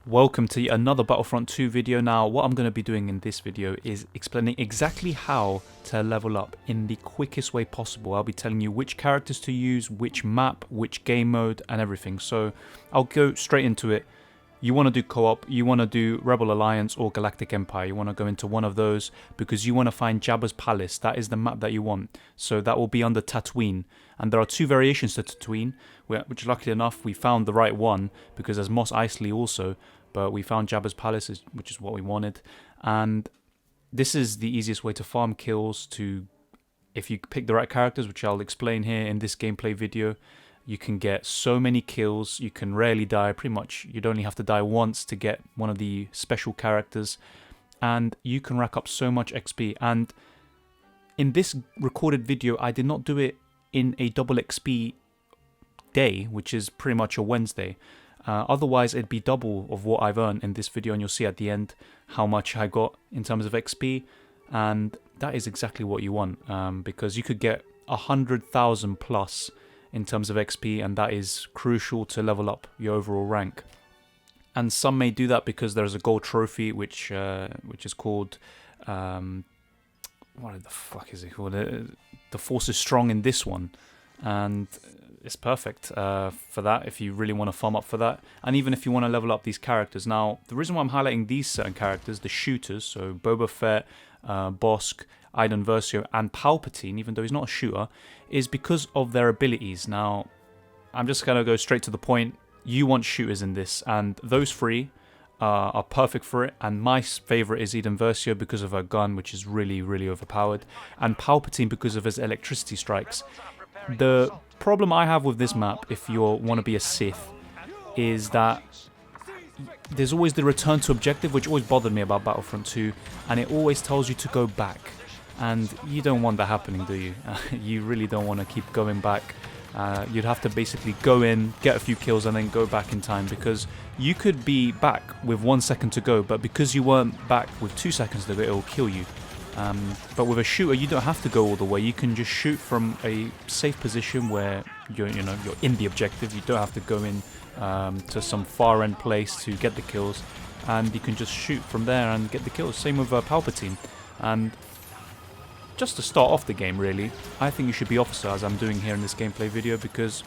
Welcome to another Battlefront 2 video. Now, what I'm going to be doing in this video is explaining exactly how to level up in the quickest way possible. I'll be telling you which characters to use, which map, which game mode, and everything. So I'll go straight into it. You want to do co-op, you want to do Rebel Alliance or Galactic Empire. You want to go into one of those because you want to find Jabba's Palace. That is the map that you want. So that will be under Tatooine. And there are two variations to Tatooine, which luckily enough we found the right one because there's Mos Eisley also. But we found Jabba's Palace, which is what we wanted. And this is the easiest way to farm kills. If you pick the right characters, which I'll explain here in this gameplay video, you can get so many kills. You can rarely die. Pretty much you'd only have to die once to get one of the special characters. And you can rack up so much XP. And in this recorded video, I did not do it in a double XP day, which is pretty much a Wednesday. Otherwise, it'd be double of what I've earned in this video, and you'll see at the end how much I got in terms of XP, and that is exactly what you want, because you could get 100,000 plus in terms of XP, and that is crucial to level up your overall rank. And some may do that because there's a gold trophy, which is called, what the fuck is it called? The Force is strong in this one, and it's perfect for that if you really want to farm up for that, and even if you want to level up these characters. Now, the reason why I'm highlighting these certain characters, the shooters, so Boba Fett, Bosk, Iden Versio, and Palpatine, even though he's not a shooter, is because of their abilities. Now, I'm just going to go straight to the point. You want shooters in this, and those three are perfect for it, and my favorite is Iden Versio because of her gun, which is really, really overpowered, and Palpatine because of his electricity strikes. The problem I have with this map, if you want to be a Sith, is that there's always the return to objective, which always bothered me about Battlefront 2, and it always tells you to go back, and you don't want that happening, do you? You really don't want to keep going back. You'd have to basically go in, get a few kills, and then go back in time, because you could be back with 1 second to go, but because you weren't back with 2 seconds to go, it'll kill you. But with a shooter, you don't have to go all the way. You can just shoot from a safe position where you're in the objective. You don't have to go in to some far end place to get the kills, and you can just shoot from there and get the kills. Same with Palpatine. And just to start off the game, really, I think you should be officer, as I'm doing here in this gameplay video, because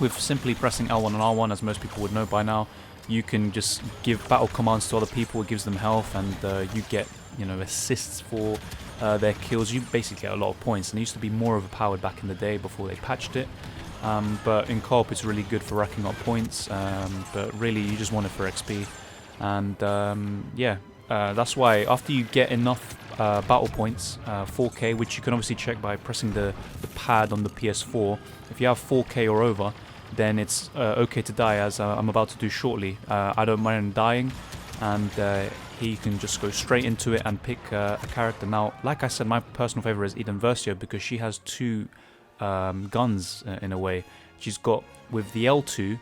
with simply pressing L1 and R1, as most people would know by now, you can just give battle commands to other people. It gives them health, and you get assists for their kills. You basically get a lot of points, and it used to be more overpowered back in the day before they patched it, but in co-op it's really good for racking up points, but really you just want it for XP. And that's why after you get enough battle points, 4k, which you can obviously check by pressing the pad on the PS4, if you have 4k or over, then it's okay to die, as I'm about to do shortly. I don't mind dying, and he can just go straight into it and pick a character. Now, like I said, my personal favorite is Iden Versio because she has two guns in a way. She's got, with the L2,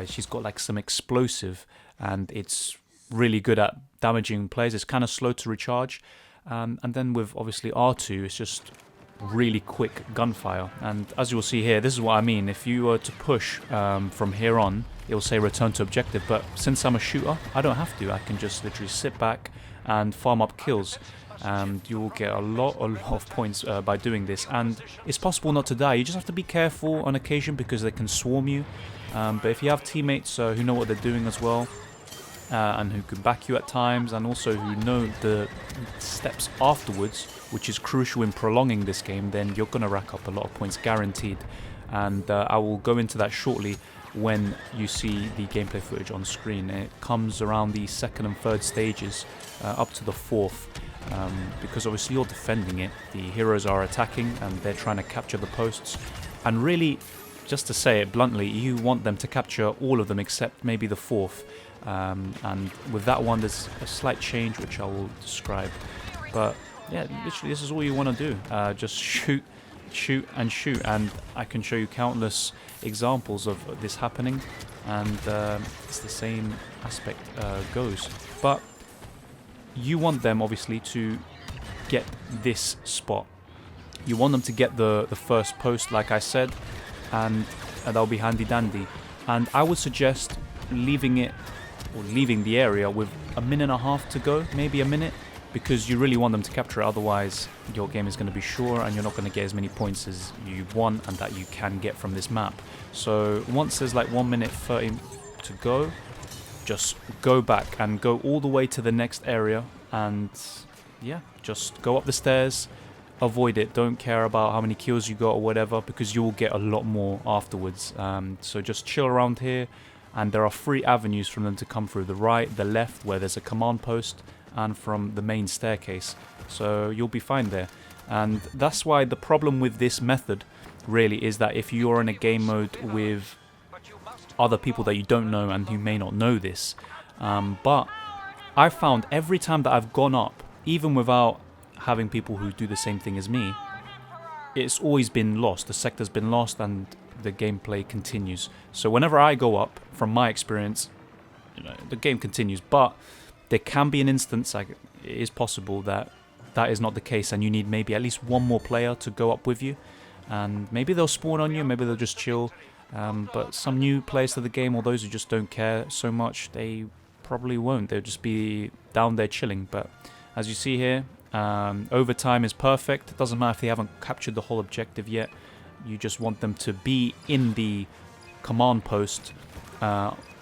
she's got like some explosive, and it's really good at damaging players. It's kind of slow to recharge, and then with obviously R2, it's just really quick gunfire. And as you'll see here, this is what I mean. If you were to push from here on, it'll say return to objective, but since I'm a shooter, I don't have to. I can just literally sit back and farm up kills, and you will get a lot of points by doing this. And it's possible not to die. You just have to be careful on occasion because they can swarm you, but if you have teammates who know what they're doing as well, and who can back you at times, and also who know the steps afterwards, which is crucial in prolonging this game, then you're going to rack up a lot of points guaranteed. And I will go into that shortly when you see the gameplay footage on screen. It comes around the second and third stages up to the fourth, because obviously you're defending it, the heroes are attacking and they're trying to capture the posts, and really, just to say it bluntly, you want them to capture all of them except maybe the fourth. And with that one, there's a slight change which I will describe, but yeah, literally this is all you want to do. Just shoot, and shoot, and I can show you countless examples of this happening, and it's the same aspect goes. But you want them obviously to get this spot. You want them to get the first post, like I said, and that'll be handy dandy. And I would suggest leaving it or leaving the area with a minute and a half to go, maybe a minute, because you really want them to capture it. Otherwise, your game is going to be sure and you're not going to get as many points as you want and that you can get from this map. So once there's like 1 minute 30 to go, just go back and go all the way to the next area, and yeah, just go up the stairs, avoid it, don't care about how many kills you got or whatever, because you'll get a lot more afterwards. So just chill around here, and there are 3 avenues from them to come through: the right, the left where there's a command post, and from the main staircase. So you'll be fine there. And that's why the problem with this method really is that if you're in a game mode with other people that you don't know and who may not know this, but I found every time that I've gone up, even without having people who do the same thing as me, it's always been lost. The sector's been lost and the gameplay continues. So whenever I go up, from my experience, the game continues. But there can be an instance, like it is possible, that that is not the case and you need maybe at least one more player to go up with you. And maybe they'll spawn on you, maybe they'll just chill. But some new players to the game, or those who just don't care so much, they probably won't. They'll just be down there chilling. But as you see here, overtime is perfect. It doesn't matter if they haven't captured the whole objective yet. You just want them to be in the command post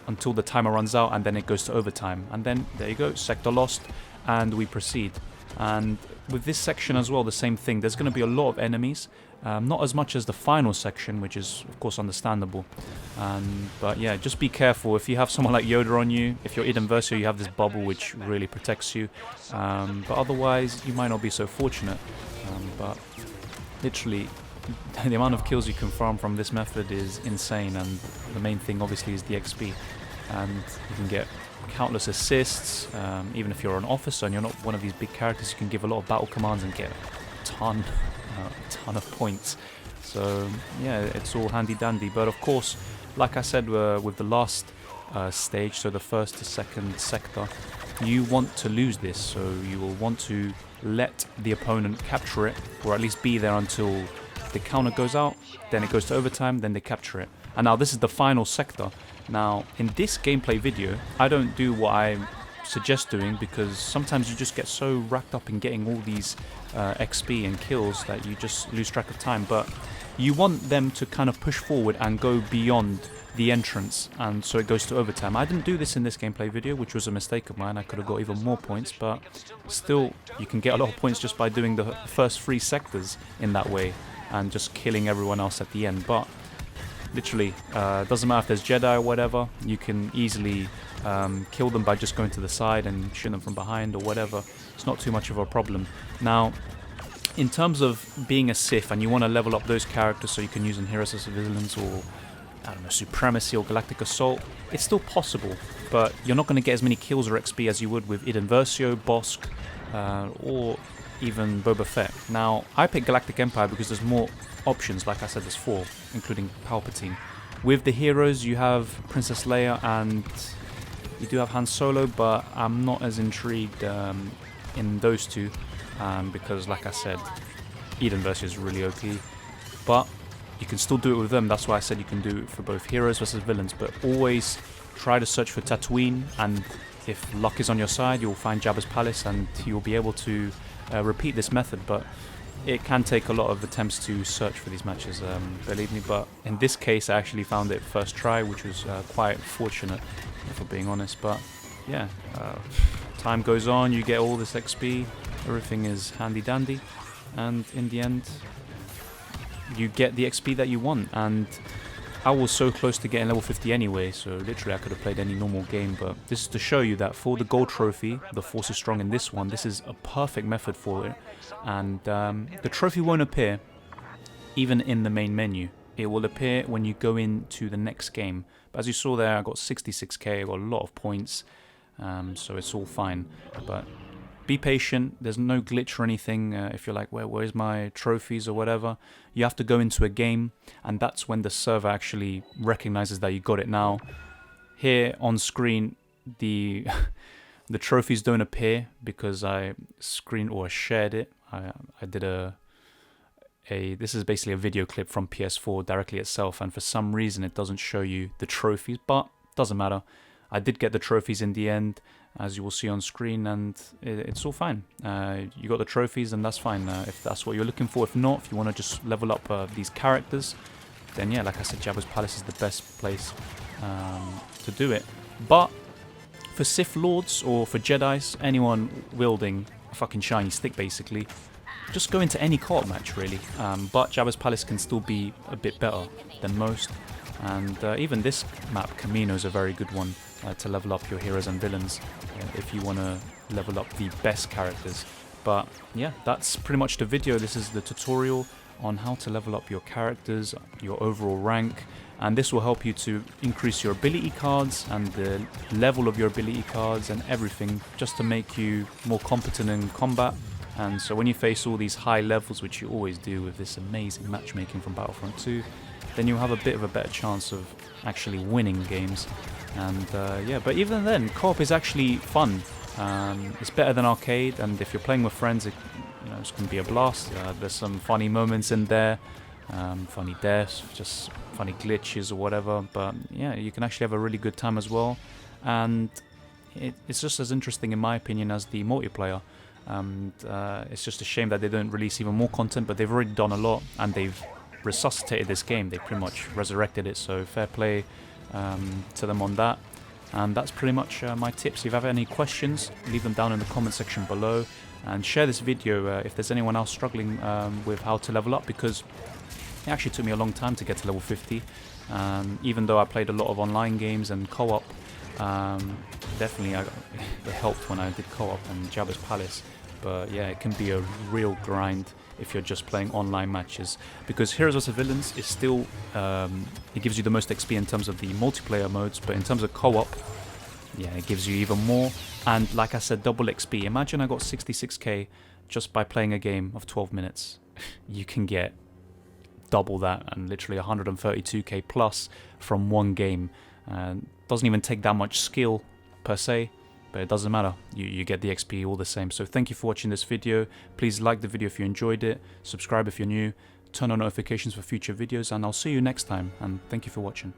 until the timer runs out, and then it goes to overtime. And then there you go, sector lost, and we proceed. And with this section as well, the same thing. There's going to be a lot of enemies. Not as much as the final section, which is of course understandable. But yeah, just be careful. If you have someone like Yoda on you, if you're Eden Versio, you have this bubble which really protects you. But otherwise, you might not be so fortunate. But literally, the amount of kills you can farm from this method is insane. And the main thing obviously is the XP. And you can get countless assists. Even if you're an officer and you're not one of these big characters, you can give a lot of battle commands and get a ton of points. So yeah, it's all handy dandy. But of course, like I said with the last stage, so the first to second sector, you want to lose this. So you will want to let the opponent capture it, or at least be there until the counter goes out, then it goes to overtime, then they capture it. And now this is the final sector. Now in this gameplay video, I don't do what I suggest doing, because sometimes you just get so racked up in getting all these XP and kills that you just lose track of time. But you want them to kind of push forward and go beyond the entrance, and so it goes to overtime. I didn't do this in this gameplay video, which was a mistake of mine. I could have got even more points, but still you can get a lot of points just by doing the first 3 sectors in that way and just killing everyone else at the end. But literally, doesn't matter if there's Jedi or whatever, you can easily kill them by just going to the side and shoot them from behind or whatever. It's not too much of a problem. Now, in terms of being a Sith and you want to level up those characters so you can use in Heroes as Villains or, I don't know, Supremacy or Galactic Assault, it's still possible, but you're not going to get as many kills or XP as you would with Eden Versio, Bosk, or even Boba Fett. Now, I picked Galactic Empire because there's more options. Like I said, there's 4, including Palpatine. With the heroes, you have Princess Leia and you do have Han Solo, but I'm not as intrigued in those 2 because, like I said, Eden Versio is really OP. But you can still do it with them. That's why I said you can do it for both heroes versus villains. But always try to search for Tatooine, and if luck is on your side, you'll find Jabba's palace, and you'll be able to repeat this method. But it can take a lot of attempts to search for these matches, believe me. But in this case, I actually found it first try, which was quite fortunate, if I'm being honest. But yeah, time goes on, you get all this XP, everything is handy dandy, and in the end, you get the XP that you want. And I was so close to getting level 50 anyway, so literally I could have played any normal game. But this is to show you that for the gold trophy, the Force is strong in this one. This is a perfect method for it. And the trophy won't appear even in the main menu. It will appear when you go into the next game. But as you saw there, I got 66k, I got a lot of points, so it's all fine. But be patient, there's no glitch or anything. If you're like, where's my trophies or whatever, you have to go into a game, and that's when the server actually recognizes that you got it. Now, here on screen, the the trophies don't appear because I screened or shared it. I did this is basically a video clip from PS4 directly itself, and for some reason it doesn't show you the trophies, but doesn't matter. I did get the trophies in the end, as you will see on screen, and it's all fine. You got the trophies, and that's fine if that's what you're looking for. If not, if you want to just level up these characters, then yeah, like I said, Jabba's Palace is the best place to do it. But for Sith Lords or for Jedis, anyone wielding a fucking shiny stick basically, just go into any co-op match really. But Jabba's Palace can still be a bit better than most. And even this map, Camino, is a very good one to level up your heroes and villains if you want to level up the best characters. But yeah, that's pretty much the video. This is the tutorial on how to level up your characters, your overall rank, and this will help you to increase your ability cards and the level of your ability cards and everything, just to make you more competent in combat. And so when you face all these high levels, which you always do with this amazing matchmaking from Battlefront 2, then you'll have a bit of a better chance of actually winning games. And yeah, but even then, co-op is actually fun. It's better than arcade, and if you're playing with friends, it's going to be a blast. There's some funny moments in there, funny deaths, just funny glitches or whatever. But yeah, you can actually have a really good time as well, and it's just as interesting in my opinion as the multiplayer. It's just a shame that they don't release even more content, but they've already done a lot, and they've resuscitated this game. They pretty much resurrected it, so fair play to them on that. And that's pretty much my tips. If you have any questions, leave them down in the comment section below, and share this video if there's anyone else struggling with how to level up, because it actually took me a long time to get to level 50. Even though I played a lot of online games and co-op, definitely it helped when I did co-op on Jabba's Palace. But yeah, it can be a real grind if you're just playing online matches, because Heroes vs Villains is still it gives you the most XP in terms of the multiplayer modes, but in terms of co-op, yeah, it gives you even more. And like I said, double XP. Imagine I got 66k just by playing a game of 12 minutes. You can get double that, and literally 132k plus from one game. Doesn't even take that much skill per se, but it doesn't matter. You get the XP all the same. So thank you for watching this video. Please like the video if you enjoyed it. Subscribe if you're new. Turn on notifications for future videos, and I'll see you next time. And thank you for watching.